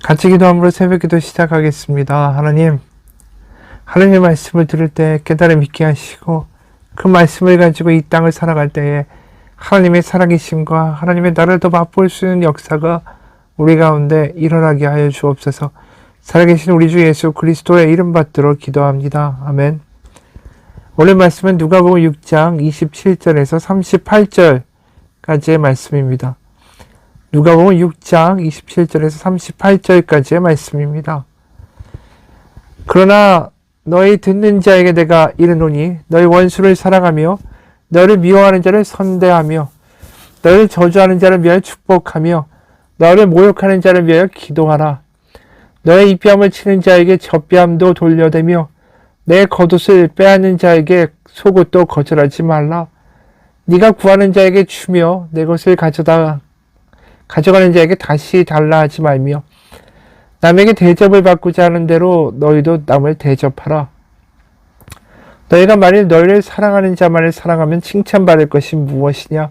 같이 기도함으로 새벽기도 시작하겠습니다. 하나님의 말씀을 들을 때 깨달음 있게 하시고 그 말씀을 가지고 이 땅을 살아갈 때에 하나님의 살아계심과 하나님의 나를 더 맛볼 수 있는 역사가 우리 가운데 일어나게 하여 주옵소서. 살아계신 우리 주 예수 그리스도의 이름 받들어 기도합니다. 아멘. 오늘 말씀은 누가복음 6장 27절에서 38절까지의 말씀입니다. 누가복음 6장 27절에서 38절까지의 말씀입니다. 그러나 너희 듣는 자에게 내가 이르노니 너희 원수를 사랑하며 너를 미워하는 자를 선대하며 너를 저주하는 자를 위하여 축복하며 너를 모욕하는 자를 위하여 기도하라. 너의 입뺨을 치는 자에게 젖뺨도 돌려대며 내 겉옷을 빼앗는 자에게 속옷도 거절하지 말라. 네가 구하는 자에게 주며 내 것을 가져가는 자에게 다시 달라 하지 말며 남에게 대접을 받고자 하는 대로 너희도 남을 대접하라. 너희가 만일 너희를 사랑하는 자만을 사랑하면 칭찬받을 것이 무엇이냐?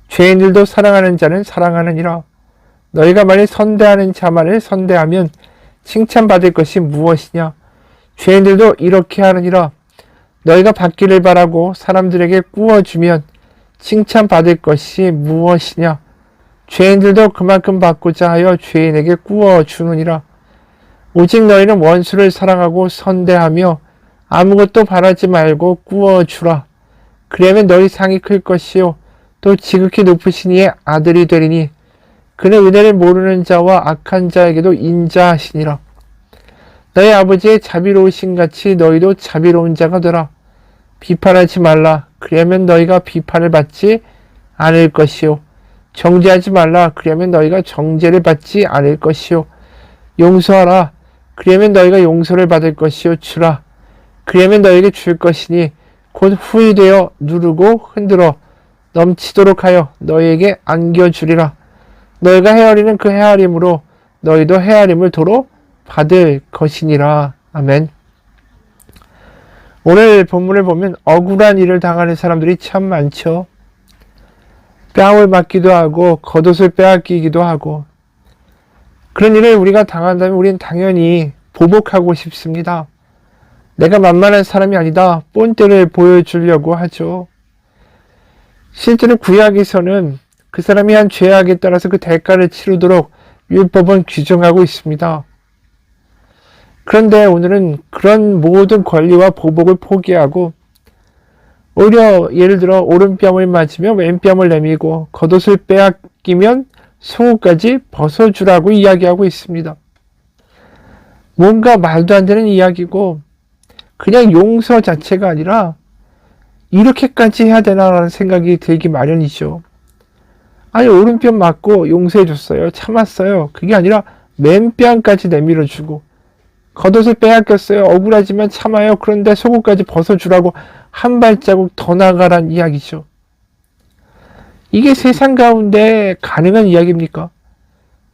죄인들도 사랑하는 자는 사랑하느니라. 너희가 만일 선대하는 자만을 선대하면 칭찬받을 것이 무엇이냐? 죄인들도 이렇게 하느니라. 너희가 받기를 바라고 사람들에게 꾸어주면 칭찬받을 것이 무엇이냐? 죄인들도 그만큼 받고자 하여 죄인에게 꾸어주느니라. 오직 너희는 원수를 사랑하고 선대하며 아무것도 바라지 말고 꾸어주라. 그러면 너희 상이 클 것이요 또 지극히 높으신 이의 아들이 되리니 그는 은혜를 모르는 자와 악한 자에게도 인자하시니라. 너희 아버지의 자비로우신 같이 너희도 자비로운 자가 되라. 비판하지 말라. 그러면 너희가 비판을 받지 않을 것이요 정죄하지 말라. 그러면 너희가 정죄를 받지 않을 것이요 용서하라. 그러면 너희가 용서를 받을 것이요 주라. 그러면 너희에게 줄 것이니 곧 후히되어 누르고 흔들어 넘치도록 하여 너희에게 안겨주리라. 너희가 헤아리는 그 헤아림으로 너희도 헤아림을 도로 받을 것이니라. 아멘. 오늘 본문을 보면 억울한 일을 당하는 사람들이 참 많죠. 뺨을 맞기도 하고 겉옷을 빼앗기기도 하고 그런 일을 우리가 당한다면 우리는 당연히 보복하고 싶습니다. 내가 만만한 사람이 아니다. 본때를 보여주려고 하죠. 실제로 구약에서는 그 사람이 한 죄악에 따라서 그 대가를 치르도록 율법은 규정하고 있습니다. 그런데 오늘은 그런 모든 권리와 보복을 포기하고 오히려 예를 들어 오른뺨을 맞으면 왼뺨을 내밀고 겉옷을 빼앗기면 속옷까지 벗어주라고 이야기하고 있습니다. 뭔가 말도 안 되는 이야기고 그냥 용서 자체가 아니라 이렇게까지 해야 되나라는 생각이 들기 마련이죠. 아니 오른편 맞고 용서해줬어요. 참았어요. 그게 아니라 맨뺨까지 내밀어주고 겉옷을 빼앗겼어요. 억울하지만 참아요. 그런데 속옷까지 벗어주라고 한 발자국 더 나가란 이야기죠. 이게 세상 가운데 가능한 이야기입니까?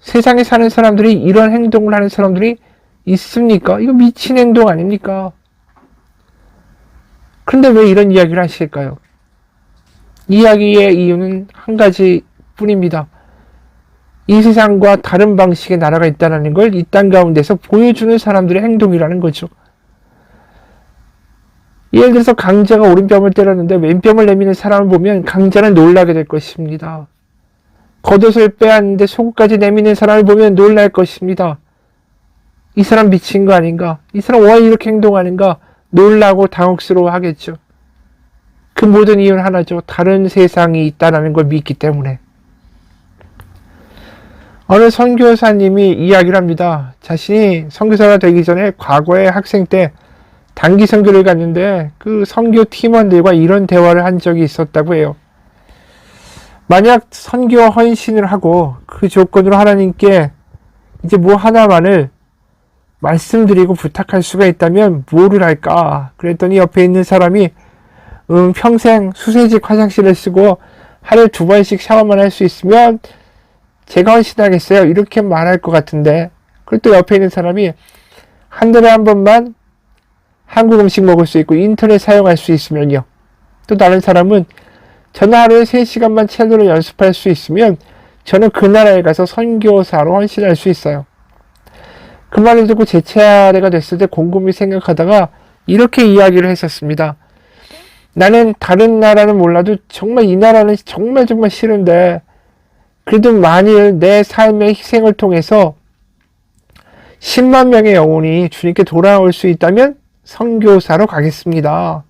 세상에 사는 사람들이 이런 행동을 하는 사람들이 있습니까? 이거 미친 행동 아닙니까? 그런데 왜 이런 이야기를 하실까요? 이야기의 이유는 한 가지 뿐입니다. 이 세상과 다른 방식의 나라가 있다는 걸 이 땅 가운데서 보여주는 사람들의 행동이라는 거죠. 예를 들어서 강자가 오른뺨을 때렸는데 왼뺨을 내미는 사람을 보면 강자는 놀라게 될 것입니다. 겉옷을 빼앗는데 속옷까지 내미는 사람을 보면 놀랄 것입니다. 이 사람 미친 거 아닌가? 이 사람 왜 이렇게 행동하는가? 놀라고 당혹스러워 하겠죠. 그 모든 이유는 하나죠. 다른 세상이 있다는 걸 믿기 때문에. 어느 선교사님이 이야기를 합니다. 자신이 선교사가 되기 전에 과거에 학생 때 단기 선교를 갔는데 그 선교 팀원들과 이런 대화를 한 적이 있었다고 해요. 만약 선교 헌신을 하고 그 조건으로 하나님께 이제 뭐 하나만을 말씀드리고 부탁할 수가 있다면 뭐를 할까? 그랬더니 옆에 있는 사람이 평생 수세식 화장실을 쓰고 하루에 2번씩 샤워만 할 수 있으면 제가 헌신하겠어요. 이렇게 말할 것 같은데 그리고 또 옆에 있는 사람이 한 달에 한 번만 한국 음식 먹을 수 있고 인터넷 사용할 수 있으면요. 또 다른 사람은 저는 하루에 3시간만 첼로를 연습할 수 있으면 저는 그 나라에 가서 선교사로 헌신할 수 있어요. 그 말을 듣고 제 차례가 됐을 때 곰곰이 생각하다가 이렇게 이야기를 했었습니다. 나는 다른 나라는 몰라도 정말 이 나라는 정말 싫은데 그래도 만일 내 삶의 희생을 통해서 10만 명의 영혼이 주님께 돌아올 수 있다면 선교사로 가겠습니다.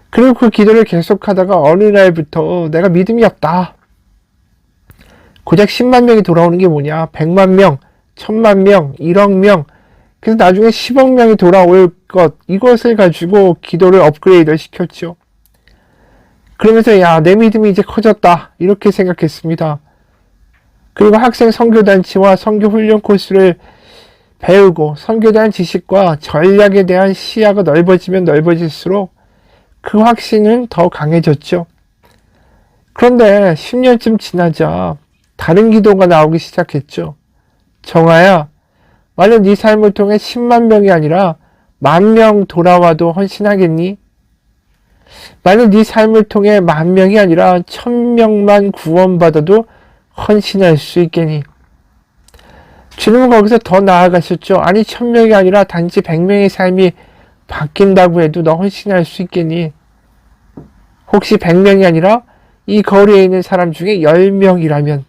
그리고 그 기도를 계속하다가 어느 날부터 내가 믿음이 없다. 고작 10만 명이 돌아오는 게 뭐냐? 100만 명, 1000만 명, 1억 명. 그래서 나중에 10억 명이 돌아올 것, 이것을 가지고 기도를 업그레이드 시켰죠. 그러면서 야, 내 믿음이 이제 커졌다. 이렇게 생각했습니다. 그리고 학생 선교단체와 선교훈련 코스를 배우고 선교에 대한 지식과 전략에 대한 시야가 넓어지면 넓어질수록 그 확신은 더 강해졌죠. 그런데 10년쯤 지나자 다른 기도가 나오기 시작했죠. 정아야, 만약 네 삶을 통해 10만 명이 아니라 10,000명 돌아와도 헌신하겠니? 만약 네 삶을 통해 10,000명이 아니라 1,000명만 구원받아도 헌신할 수 있겠니? 주님은 거기서 더 나아가셨죠. 아니 1,000명이 아니라 단지 100명의 삶이 바뀐다고 해도 너 헌신할 수 있겠니? 혹시 100명이 아니라 이 거리에 있는 사람 중에 10명이라면,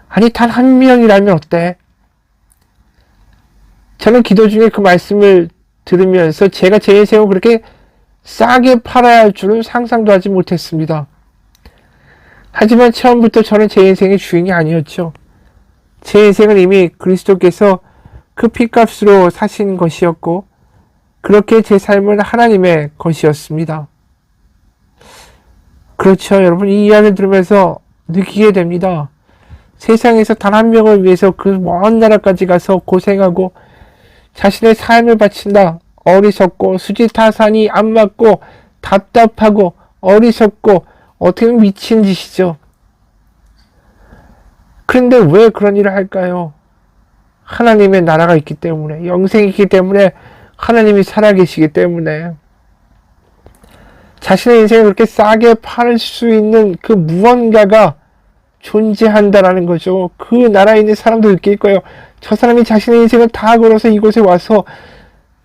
아니 단 1명이라면 어때? 저는 기도 중에 그 말씀을 들으면서 제가 제 인생을 그렇게 싸게 팔아야 할 줄은 상상도 하지 못했습니다. 하지만 처음부터 저는 제 인생의 주인이 아니었죠. 제 인생은 이미 그리스도께서 그 핏값으로 사신 것이었고 그렇게 제 삶은 하나님의 것이었습니다. 그렇죠. 여러분, 이 이야기를 들으면서 느끼게 됩니다. 세상에서 단 한 명을 위해서 그 먼 나라까지 가서 고생하고 자신의 삶을 바친다. 어리석고 수지타산이 안 맞고 답답하고 어리석고 어떻게 보면 미친 짓이죠. 그런데 왜 그런 일을 할까요? 하나님의 나라가 있기 때문에, 영생이 있기 때문에, 하나님이 살아계시기 때문에. 자신의 인생을 그렇게 싸게 팔 수 있는 그 무언가가 존재한다라는 거죠. 그 나라에 있는 사람도 느낄 거예요. 저 사람이 자신의 인생을 다 걸어서 이곳에 와서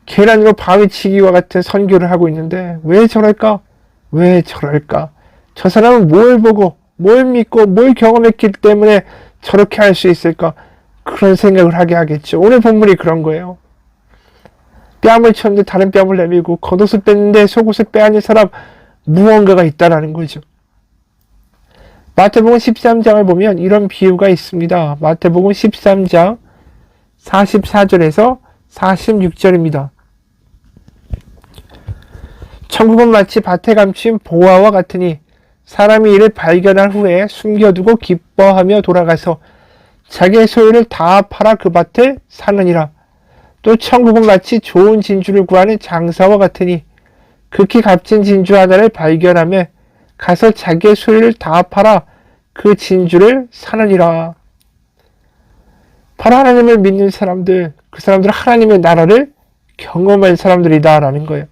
계란으로 바위치기와 같은 선교를 하고 있는데 왜 저럴까? 왜 저럴까? 저 사람은 뭘 보고, 뭘 믿고, 뭘 경험했기 때문에 저렇게 할 수 있을까? 그런 생각을 하게 하겠죠. 오늘 본문이 그런 거예요. 뺨을 쳤는데 다른 뺨을 내밀고 겉옷을 뺐는데 속옷을 빼앗는 사람, 무언가가 있다라는 거죠. 마태복음 13장을 보면 이런 비유가 있습니다. 마태복음 13장 44절에서 46절입니다. 천국은 마치 밭에 감춘 보화와 같으니 사람이 이를 발견한 후에 숨겨두고 기뻐하며 돌아가서 자기의 소유를 다 팔아 그 밭을 사느니라. 또 천국은 마치 좋은 진주를 구하는 장사와 같으니 극히 값진 진주 하나를 발견하며 가서 자기의 소유를 다 팔아 그 진주를 사느니라. 바로 하나님을 믿는 사람들, 그 사람들은 하나님의 나라를 경험한 사람들이다 라는 거예요.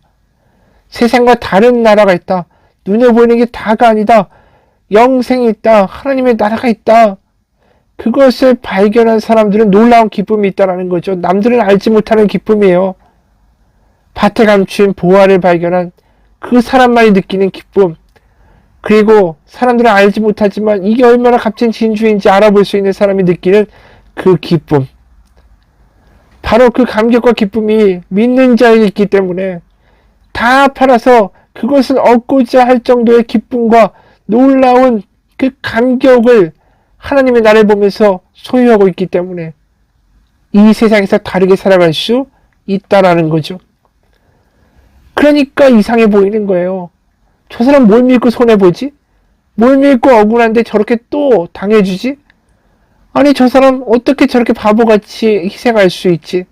세상과 다른 나라가 있다. 눈에 보이는 게 다가 아니다. 영생이 있다. 하나님의 나라가 있다. 그것을 발견한 사람들은 놀라운 기쁨이 있다라는 거죠. 남들은 알지 못하는 기쁨이에요. 밭에 감춘 보화를 발견한 그 사람만이 느끼는 기쁨. 그리고 사람들은 알지 못하지만 이게 얼마나 값진 진주인지 알아볼 수 있는 사람이 느끼는 그 기쁨. 바로 그 감격과 기쁨이 믿는 자에게 있기 때문에 다 팔아서 그것을 얻고자 할 정도의 기쁨과 놀라운 그 감격을 하나님의 나라를 보면서 소유하고 있기 때문에 이 세상에서 다르게 살아갈 수 있다라는 거죠. 그러니까 이상해 보이는 거예요. 저 사람 뭘 믿고 손해보지? 뭘 믿고 억울한데 저렇게 또 당해주지? 아니 저 사람 어떻게 저렇게 바보같이 희생할 수 있지?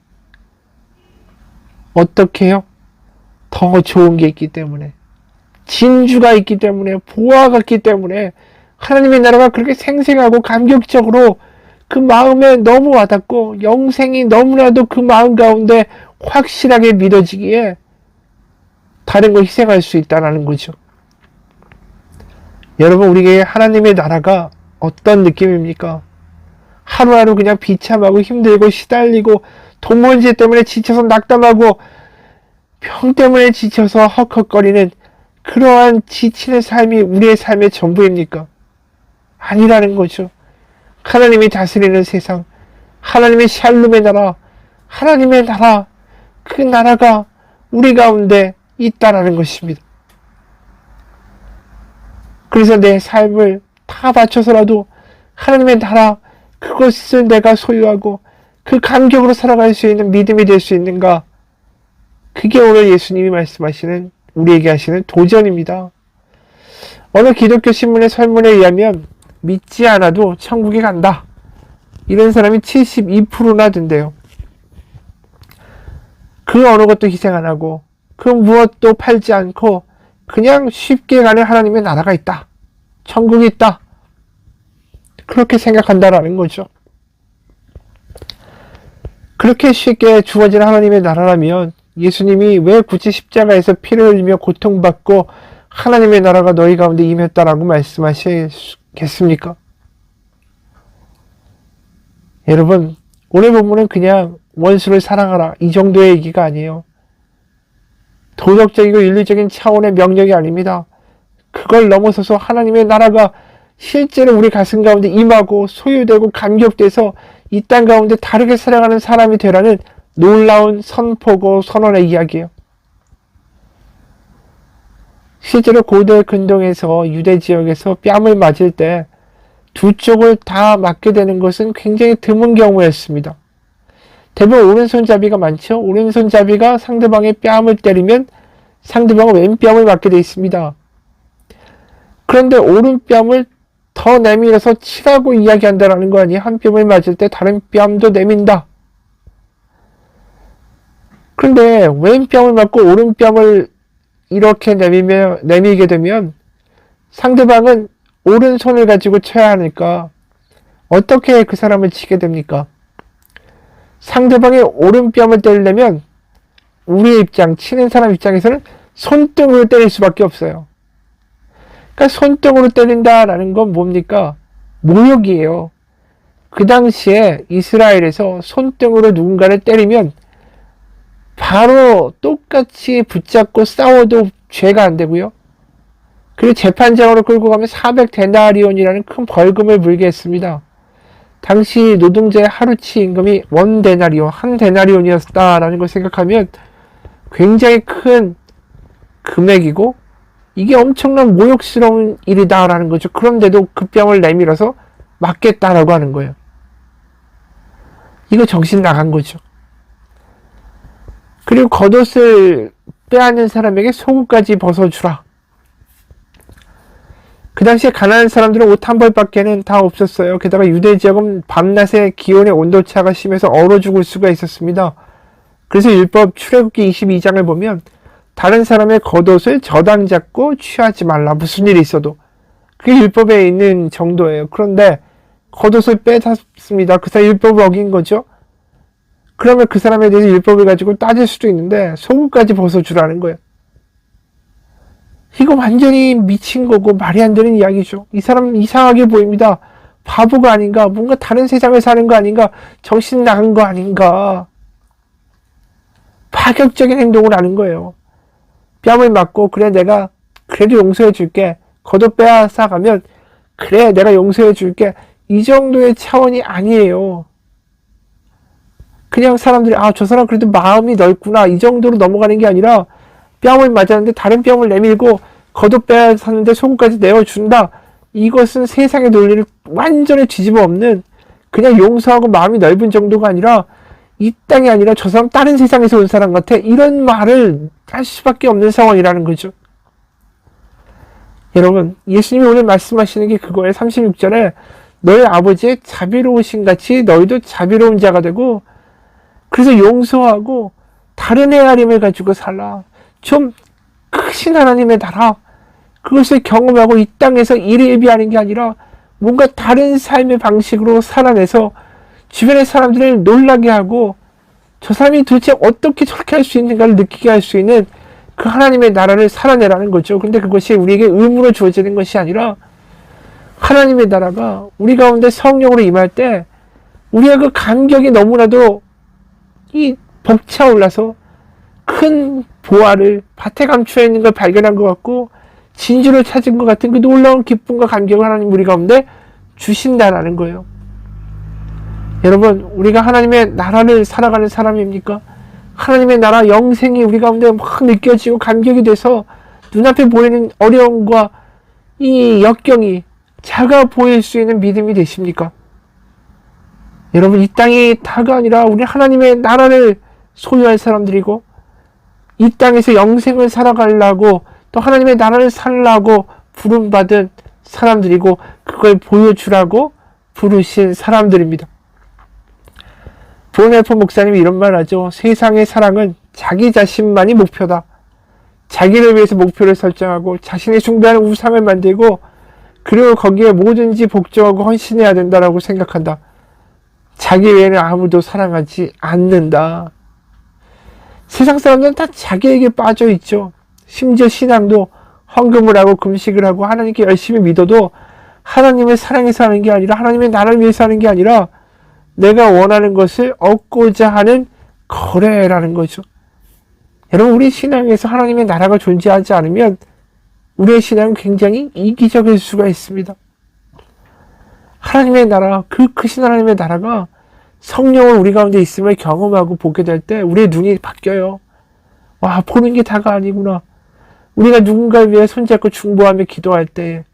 어떻게 해요? 더 좋은 게 있기 때문에, 진주가 있기 때문에, 보화가 있기 때문에 하나님의 나라가 그렇게 생생하고 감격적으로 그 마음에 너무 와닿고 영생이 너무나도 그 마음 가운데 확실하게 믿어지기에 다른 걸 희생할 수 있다는 거죠. 여러분, 우리에게 하나님의 나라가 어떤 느낌입니까? 하루하루 그냥 비참하고 힘들고 시달리고 돈 문제 때문에 지쳐서 낙담하고 병 때문에 지쳐서 헉헉거리는 그러한 지치는 삶이 우리의 삶의 전부입니까? 아니라는 거죠. 하나님이 다스리는 세상, 하나님의 샬롬의 나라, 하나님의 나라, 그 나라가 우리 가운데 있다라는 것입니다. 그래서 내 삶을 다 바쳐서라도 하나님의 나라, 그것을 내가 소유하고 그 간격으로 살아갈 수 있는 믿음이 될 수 있는가? 그게 오늘 예수님이 말씀하시는, 우리에게 하시는 도전입니다. 어느 기독교 신문의 설문에 의하면 믿지 않아도 천국에 간다, 이런 사람이 72%나 된대요. 그 어느 것도 희생 안 하고 그 무엇도 팔지 않고 그냥 쉽게 가는 하나님의 나라가 있다, 천국이 있다, 그렇게 생각한다라는 거죠. 그렇게 쉽게 주어지는 하나님의 나라라면 예수님이 왜 굳이 십자가에서 피를 흘리며 고통받고 하나님의 나라가 너희 가운데 임했다라고 말씀하시겠습니까? 여러분, 오늘 본문은 그냥 원수를 사랑하라, 이 정도의 얘기가 아니에요. 도덕적이고 윤리적인 차원의 명령이 아닙니다. 그걸 넘어서서 하나님의 나라가 실제로 우리 가슴 가운데 임하고 소유되고 감격돼서 이 땅 가운데 다르게 살아가는 사람이 되라는 놀라운 선포고 선언의 이야기예요. 실제로 고대 근동에서 유대 지역에서 뺨을 맞을 때 두 쪽을 다 맞게 되는 것은 굉장히 드문 경우였습니다. 대부분 오른손잡이가 많죠. 오른손잡이가 상대방의 뺨을 때리면 상대방은 왼뺨을 맞게 되어 있습니다. 그런데 오른뺨을 더 내밀어서 치라고 이야기한다라는 거 아니에요? 한 뺨을 맞을 때 다른 뺨도 내민다. 그런데 왼뺨을 맞고 오른뺨을 이렇게 내밀게 되면 상대방은 오른손을 가지고 쳐야 하니까 어떻게 그 사람을 치게 됩니까? 상대방의 오른뺨을 때리려면 우리의 입장, 치는 사람 입장에서는 손등으로 때릴 수밖에 없어요. 그러니까 손등으로 때린다라는 건 뭡니까? 모욕이에요. 그 당시에 이스라엘에서 손등으로 누군가를 때리면 바로 똑같이 붙잡고 싸워도 죄가 안 되고요. 그리고 재판장으로 끌고 가면 400데나리온이라는 큰 벌금을 물게 했습니다. 당시 노동자의 하루치 임금이 1데나리온, 1데나리온이었다라는 걸 생각하면 굉장히 큰 금액이고 이게 엄청난 모욕스러운 일이다라는 거죠. 그런데도 그 뺨을 내밀어서 맞겠다라고 하는 거예요. 이거 정신 나간 거죠. 그리고 겉옷을 빼앗는 사람에게 속옷까지 벗어주라. 그 당시에 가난한 사람들은 옷 한 벌밖에는 다 없었어요. 게다가 유대 지역은 밤낮에 기온의 온도차가 심해서 얼어 죽을 수가 있었습니다. 그래서 율법 출애굽기 22장을 보면 다른 사람의 겉옷을 저당 잡고 취하지 말라. 무슨 일이 있어도. 그게 율법에 있는 정도예요. 그런데 겉옷을 빼앗습니다. 그 사람 율법을 어긴 거죠. 그러면 그 사람에 대해서 율법을 가지고 따질 수도 있는데 속옷까지 벗어주라는 거예요. 이거 완전히 미친 거고 말이 안 되는 이야기죠. 이 사람 이상하게 보입니다. 바보가 아닌가, 뭔가 다른 세상을 사는 거 아닌가, 정신 나간 거 아닌가. 파격적인 행동을 하는 거예요. 뺨을 맞고 그래 내가 그래도 용서해 줄게, 겉옷 빼앗아 가면 그래 내가 용서해 줄게, 이 정도의 차원이 아니에요. 그냥 사람들이 저 사람 그래도 마음이 넓구나, 이 정도로 넘어가는 게 아니라 뺨을 맞았는데 다른 뺨을 내밀고 겉옷 빼앗았는데 속옷까지 내어준다. 이것은 세상의 논리를 완전히 뒤집어 엎는, 그냥 용서하고 마음이 넓은 정도가 아니라 이 땅이 아니라 저 사람 다른 세상에서 온 사람 같아, 이런 말을 할 수밖에 없는 상황이라는 거죠. 여러분, 예수님이 오늘 말씀하시는 게 그거예요. 36절에 너희 아버지의 자비로우신 같이 너희도 자비로운 자가 되고, 그래서 용서하고 다른 헤아림을 가지고 살라. 좀 크신 하나님의 나라, 그것을 경험하고 이 땅에서 일희일비하는 게 아니라 뭔가 다른 삶의 방식으로 살아내서 주변의 사람들을 놀라게 하고 저 사람이 도대체 어떻게 저렇게 할 수 있는가를 느끼게 할 수 있는 그 하나님의 나라를 살아내라는 거죠. 근데 그것이 우리에게 의무로 주어지는 것이 아니라 하나님의 나라가 우리 가운데 성령으로 임할 때 우리가 그 감격이 너무나도 이 벅차올라서 큰 보화를 밭에 감추어 있는 걸 발견한 것 같고 진주를 찾은 것 같은 그 놀라운 기쁨과 감격을 하나님 우리 가운데 주신다라는 거예요. 여러분, 우리가 하나님의 나라를 살아가는 사람입니까? 하나님의 나라 영생이 우리 가운데 막 느껴지고 감격이 돼서 눈앞에 보이는 어려움과 이 역경이 작아 보일 수 있는 믿음이 되십니까? 여러분, 이 땅이 다가 아니라 우리 하나님의 나라를 소유할 사람들이고 이 땅에서 영생을 살아가려고 또 하나님의 나라를 살라고 부름받은 사람들이고 그걸 보여주라고 부르신 사람들입니다. 보네포 목사님이 이런 말 하죠. 세상의 사랑은 자기 자신만이 목표다. 자기를 위해서 목표를 설정하고 자신이 숭배하는 우상을 만들고 그리고 거기에 뭐든지 복종하고 헌신해야 된다라고 생각한다. 자기 외에는 아무도 사랑하지 않는다. 세상 사람들은 다 자기에게 빠져 있죠. 심지어 신앙도 헌금을 하고 금식을 하고 하나님께 열심히 믿어도 하나님을 사랑해서 하는 게 아니라 하나님의 나라를 위해서 하는 게 아니라 내가 원하는 것을 얻고자 하는 거래라는 거죠. 여러분, 우리 신앙에서 하나님의 나라가 존재하지 않으면 우리의 신앙은 굉장히 이기적일 수가 있습니다. 하나님의 나라, 그 크신 하나님의 나라가 성령을 우리 가운데 있음을 경험하고 보게 될 때 우리의 눈이 바뀌어요. 와, 보는 게 다가 아니구나. 우리가 누군가를 위해 손잡고 중보하며 기도할 때,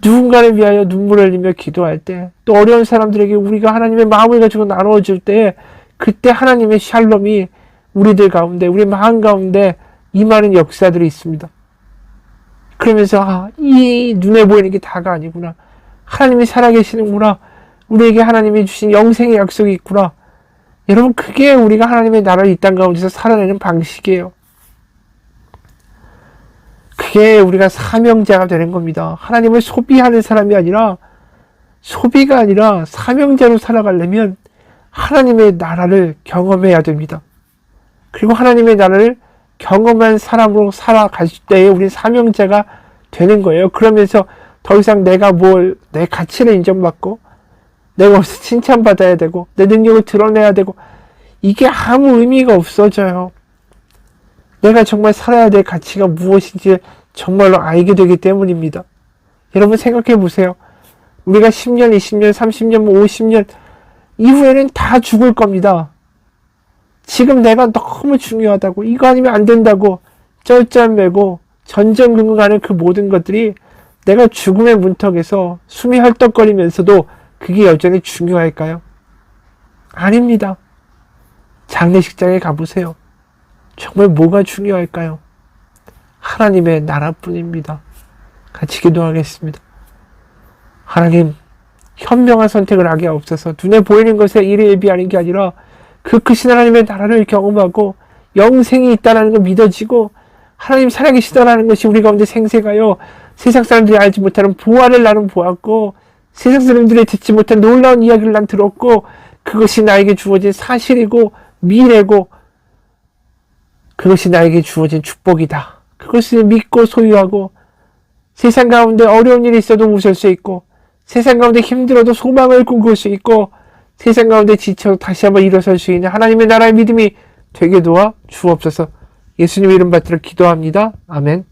누군가를 위하여 눈물을 흘리며 기도할 때, 또 어려운 사람들에게 우리가 하나님의 마음을 가지고 나누어줄 때, 그때 하나님의 샬롬이 우리들 가운데, 우리 마음 가운데 임하는 역사들이 있습니다. 그러면서 이 눈에 보이는 게 다가 아니구나. 하나님이 살아계시는구나. 우리에게 하나님이 주신 영생의 약속이 있구나. 여러분, 그게 우리가 하나님의 나라를 이 땅 가운데서 살아내는 방식이에요. 그게 우리가 사명자가 되는 겁니다. 하나님을 소비하는 사람이 아니라, 소비가 아니라 사명자로 살아가려면 하나님의 나라를 경험해야 됩니다. 그리고 하나님의 나라를 경험한 사람으로 살아갈 때에 우리는 사명자가 되는 거예요. 그러면서 더 이상 내 가치를 인정받고 내가 어디서 칭찬받아야 되고 내 능력을 드러내야 되고 이게 아무 의미가 없어져요. 내가 정말 살아야 될 가치가 무엇인지 정말로 알게 되기 때문입니다. 여러분, 생각해 보세요. 우리가 10년, 20년, 30년, 50년 이후에는 다 죽을 겁니다. 지금 내가 너무 중요하다고, 이거 아니면 안 된다고 쩔쩔매고 전전긍긍하는 그 모든 것들이 내가 죽음의 문턱에서 숨이 헐떡거리면서도 그게 여전히 중요할까요? 아닙니다. 장례식장에 가보세요. 정말 뭐가 중요할까요? 하나님의 나라뿐입니다. 같이 기도하겠습니다. 하나님, 현명한 선택을 하게 없어서 눈에 보이는 것에 일에 예비하는 게 아니라 그 크신 하나님의 나라를 경험하고 영생이 있다는 걸 믿어지고 하나님 살아계시다라는 것이 우리 가운데 생생하여 세상 사람들이 알지 못하는 보화를 나는 보았고 세상 사람들이 듣지 못한 놀라운 이야기를 난 들었고 그것이 나에게 주어진 사실이고 미래고 그것이 나에게 주어진 축복이다. 그것을 믿고 소유하고 세상 가운데 어려운 일이 있어도 웃을 수 있고 세상 가운데 힘들어도 소망을 꿈꿀 수 있고 세상 가운데 지쳐 다시 한번 일어설 수 있는 하나님의 나라의 믿음이 되게 도와 주옵소서. 예수님 이름 받들어 기도합니다. 아멘.